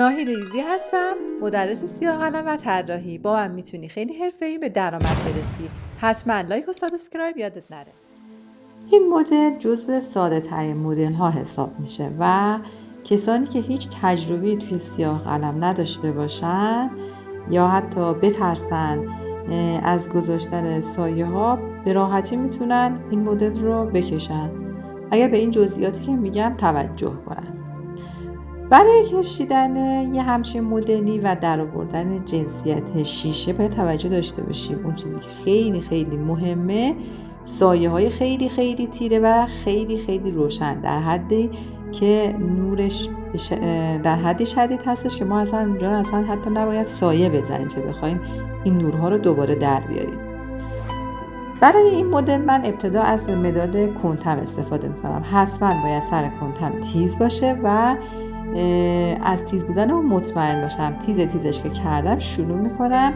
ناهید ایزی هستم، مدرس سیاه قلم و طراحی. با من میتونی خیلی حرفه‌ای به درآمد برسی. حتما لایک و سابسکرایب یادت نره. این مدل جزو ساده ترین مدل ها حساب میشه و کسانی که هیچ تجربه‌ای توی سیاه قلم نداشته باشن یا حتی بترسن از گذاشتن سایه ها به راحتی میتونن این مدل رو بکشن. اگر به این جزئیاتی که میگم توجه کنن. برای کشیدن یه همچین مدلی و درآوردن جنسیت شیشه باید توجه داشته باشیم. اون چیزی که خیلی خیلی مهمه سایه های خیلی خیلی تیره و خیلی خیلی روشن، در حدی که نورش در حدی شدید هستش که ما اونجا حتی نباید سایه بزنیم که بخوایم این نورها رو دوباره در بیاریم. برای این مدل من ابتدا از مداد کنتم استفاده میکنم. حتما باید سر کنتم تیز باشه و از تیز بودن اون مطمئن باشم. تیزش که کردم شروع میکنم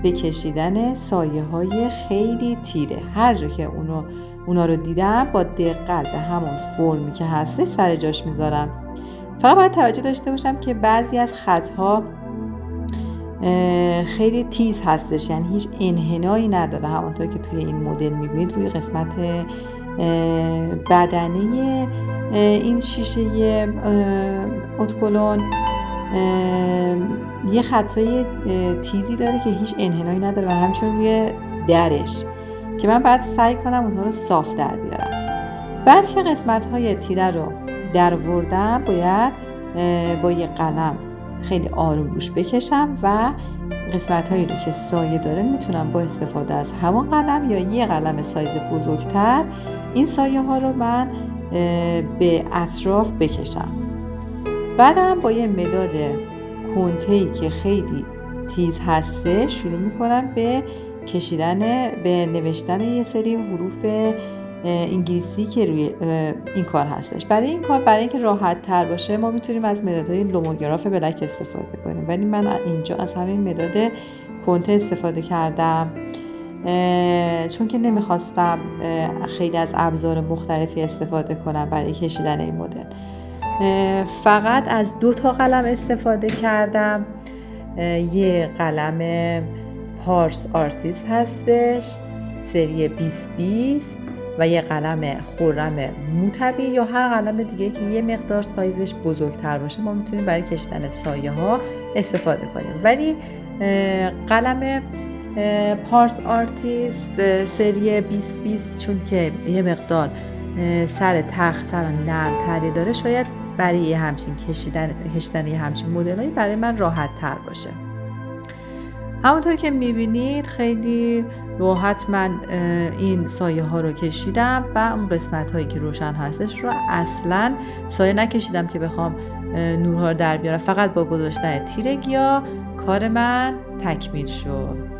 به کشیدن سایه های خیلی تیره. هر جا که اونا رو دیدم با دقت به همون فرمی که هسته سر جاش میذارم. فقط باید توجه داشته باشم که بعضی از خطها خیلی تیز هستش، یعنی هیچ انحنایی نداره. همونطور که توی این مدل میبینید روی قسمت بدنه این شیشه اتکلون یه خطای تیزی داره که هیچ انحنایی نداره و همچنین روی درش که من باید سعی کنم اونها رو صاف در بیارم. بعد که قسمت های تیره رو درآوردم باید با یه قلم خیلی آروم روش بکشم و قسمت هایی رو که سایه داره میتونم با استفاده از همون قلم یا یه قلم سایز بزرگتر این سایه ها رو من به اطراف بکشم. بعدم با یه مداد کنته‌ای که خیلی تیز هسته شروع میکنم به نوشتن یه سری حروف انگلیسی که روی این کار هستش. برای این کار، برای اینکه راحت تر باشه، ما میتونیم از مدادهای لوموگراف بلک استفاده کنیم، ولی من اینجا از همین مداد کنته استفاده کردم چون که نمیخواستم خیلی از ابزار مختلفی استفاده کنم برای کشیدن این مدل. فقط از 2 قلم استفاده کردم. یه قلم پارس آرتیست هستش سری 2020 و یه قلم خرم موتبی یا هر قلم دیگه که یه مقدار سایزش بزرگتر باشه ما میتونیم برای کشیدن سایه ها استفاده کنیم. ولی قلم پارس آرتیست سری 2020 چون که یه مقدار سر تخت‌تر و نرم‌تری داره، شاید برای همچین کشیدن یه همچین مدلایی برای من راحت تر باشه. همونطور که میبینید خیلی راحت من این سایه ها رو کشیدم و اون قسمت هایی که روشن هستش رو اصلا سایه نکشیدم که بخوام نورها رو در بیارم. فقط با گذاشتن تیرگی ها کار من تکمیل شد.